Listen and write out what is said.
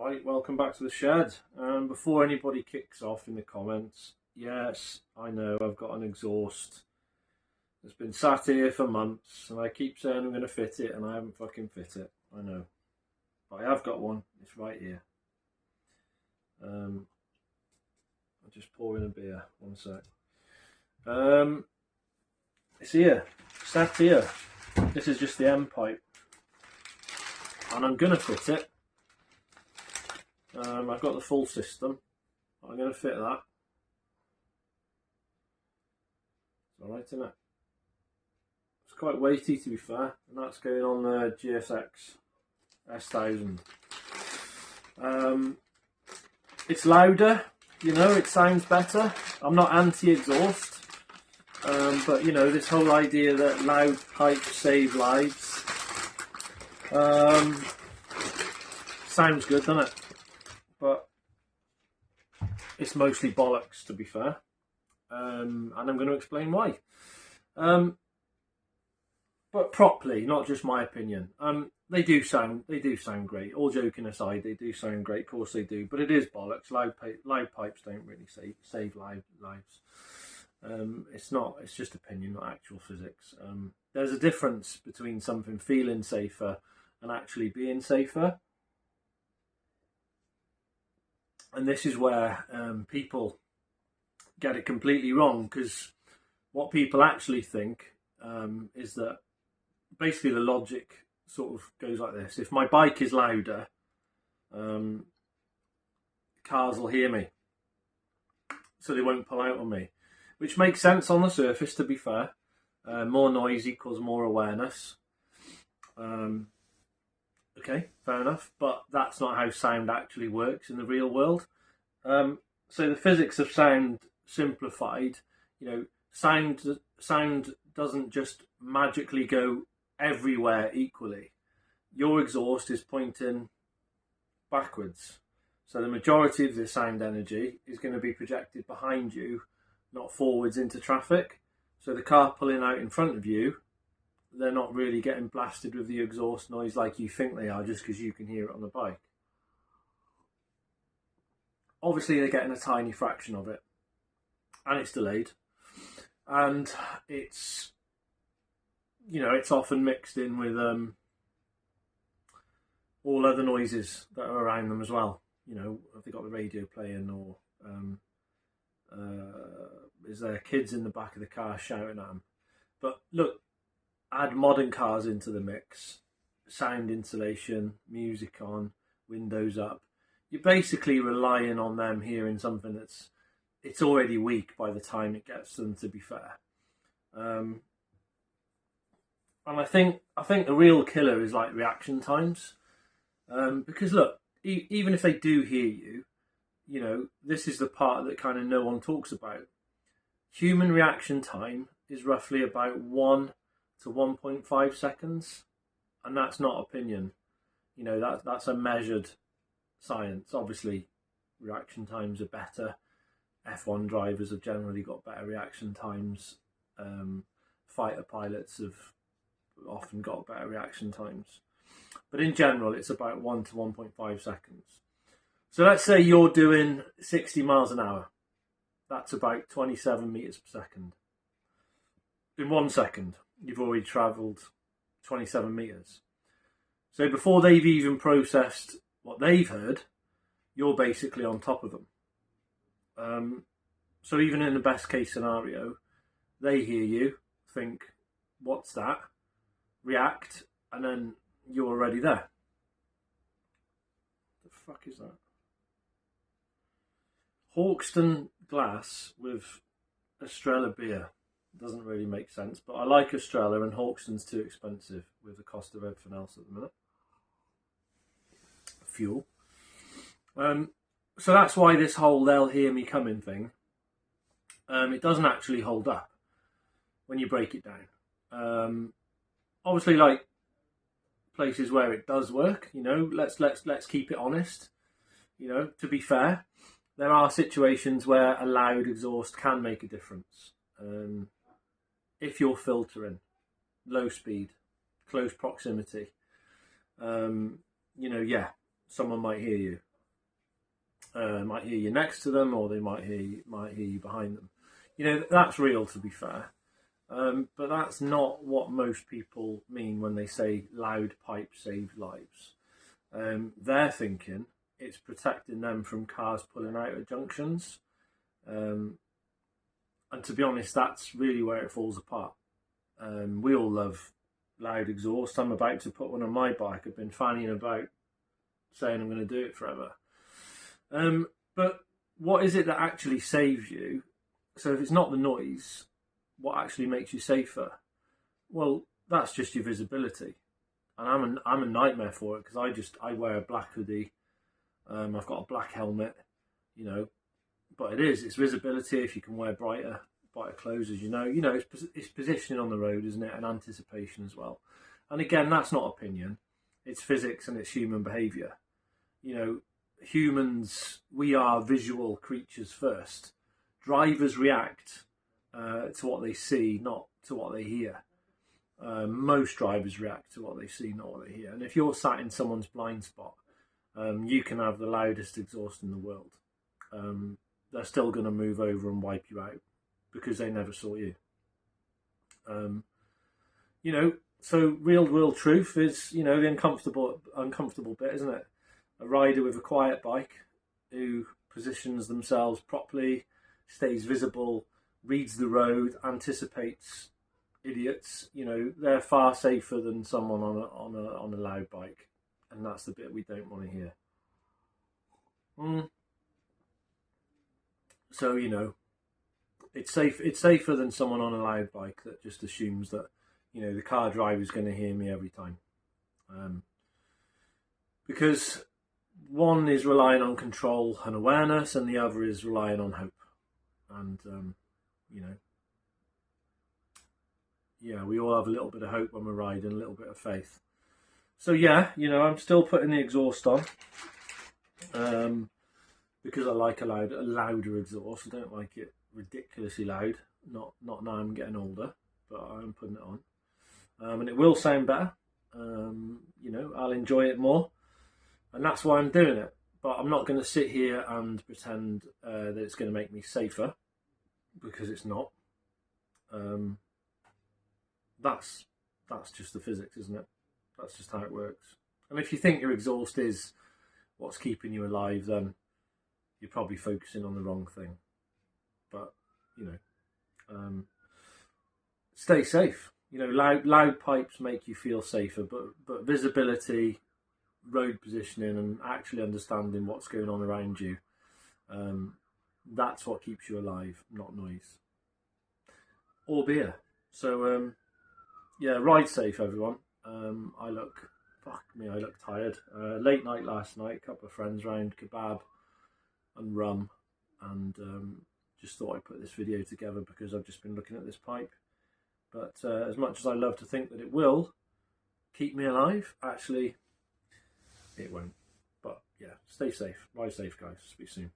Right, welcome back to the shed. Before anybody kicks off in the comments, yes, I know I've got an exhaust that's been sat here for months, and I keep saying I'm going to fit it, and I haven't fucking fit it. I know, but I have got one. It's right here. I'll just pour in a beer. One sec. It's here, sat here. This is just the end pipe, and I'm going to fit it. I've got the full system. I'm going to fit that. It's alright, isn't it? It's quite weighty, to be fair, and that's going on the GSX S1000. It's louder, it sounds better. I'm not anti-exhaust, but this whole idea that loud pipes save lives sounds good, doesn't it? But it's mostly bollocks, to be fair, and I'm going to explain why. But properly, not just my opinion. They do sound great. All joking aside, they do sound great. Of course they do, but it is bollocks. Loud pipes don't really save lives. It's not. It's just opinion, not actual physics. There's a difference between something feeling safer and actually being safer. And this is where people get it completely wrong, because what people actually think is that basically the logic sort of goes like this. If my bike is louder, cars will hear me, so they won't pull out on me, which makes sense on the surface, to be fair. More noise equals more awareness. Okay, fair enough, but that's not how sound actually works in the real world. So the physics of sound simplified, sound doesn't just magically go everywhere equally. Your exhaust is pointing backwards, so the majority of the sound energy is going to be projected behind you, not forwards into traffic. So the car pulling out in front of you, they're not really getting blasted with the exhaust noise like you think they are, just because you can hear it on the bike. Obviously, they're getting a tiny fraction of it, and it's delayed, and it's often mixed in with all other noises that are around them as well. Have they got the radio playing, or is there kids in the back of the car shouting at them? But look, add modern cars into the mix, sound insulation, music on, windows up. You're basically relying on them hearing something it's already weak by the time it gets them, to be fair. And I think the real killer is like reaction times, because look, even if they do hear you, this is the part that kind of no one talks about. Human reaction time is roughly about 1 to 1.5 seconds, and that's not opinion. That's a measured science. Obviously, reaction times are better. F1 drivers have generally got better reaction times. Fighter pilots have often got better reaction times. But in general, it's about 1 to 1.5 seconds. So let's say you're doing 60 miles an hour. That's about 27 meters per second. In 1 second, you've already travelled 27 meters. So before they've even processed what they've heard, you're basically on top of them. So even in the best case scenario, they hear you, think, what's that? React, and then you're already there. The fuck is that? Hawkston glass with Estrella beer. Doesn't really make sense, but I like Estrella, and Hawkston's too expensive with the cost of everything else at the minute. Fuel. So that's why this whole "they'll hear me coming" thing, it doesn't actually hold up when you break it down. Obviously, like places where it does work, let's keep it honest. To be fair, there are situations where a loud exhaust can make a difference. If you're filtering, low speed, close proximity, someone might hear you. Might hear you next to them, or they might hear you behind them. You know, that's real, to be fair. But that's not what most people mean when they say loud pipes save lives. They're thinking it's protecting them from cars pulling out at junctions. And to be honest, that's really where it falls apart. We all love loud exhaust. I'm about to put one on my bike. I've been fanning about saying I'm going to do it forever. But what is it that actually saves you? So if it's not the noise, what actually makes you safer? Well, that's just your visibility. And I'm a nightmare for it, because I wear a black hoodie. I've got a black helmet, you know, but it's visibility. If you can wear brighter clothes, as you know, it's positioning on the road, isn't it? And anticipation as well. And again, that's not opinion. It's physics and it's human behaviour. You know, humans, we are visual creatures first. Drivers react to what they see, not to what they hear. Most drivers react to what they see, not what they hear. And if you're sat in someone's blind spot, you can have the loudest exhaust in the world. They're still going to move over and wipe you out because they never saw you. You know, so real world truth is, you know, the uncomfortable bit, isn't it? A rider with a quiet bike who positions themselves properly, stays visible, reads the road, anticipates idiots. You know, they're far safer than someone on a loud bike, and that's the bit we don't want to hear. So, you know, it's safer than someone on a loud bike that just assumes that, you know, the car driver's going to hear me every time, because one is relying on control and awareness, and the other is relying on hope. And you know, yeah, we all have a little bit of hope when we're riding, a little bit of faith. So yeah, you know, I'm still putting the exhaust on, because I like a louder exhaust. I don't like it ridiculously loud. Not now I'm getting older, but I'm putting it on, and it will sound better. You know, I'll enjoy it more, and that's why I'm doing it. But I'm not going to sit here and pretend that it's going to make me safer, because it's not. That's just the physics, isn't it? That's just how it works. And if you think your exhaust is what's keeping you alive, then you're probably focusing on the wrong thing. But, you know, stay safe. You know, loud pipes make you feel safer, but visibility, road positioning, and actually understanding what's going on around you, that's what keeps you alive, not noise or beer. So yeah, ride safe, everyone. I look tired. Late night last night, a couple of friends round, kebab and rum, and just thought I'd put this video together because I've just been looking at this pipe. But as much as I love to think that it will keep me alive, actually it won't. But yeah, stay safe, ride safe, guys. Speak soon.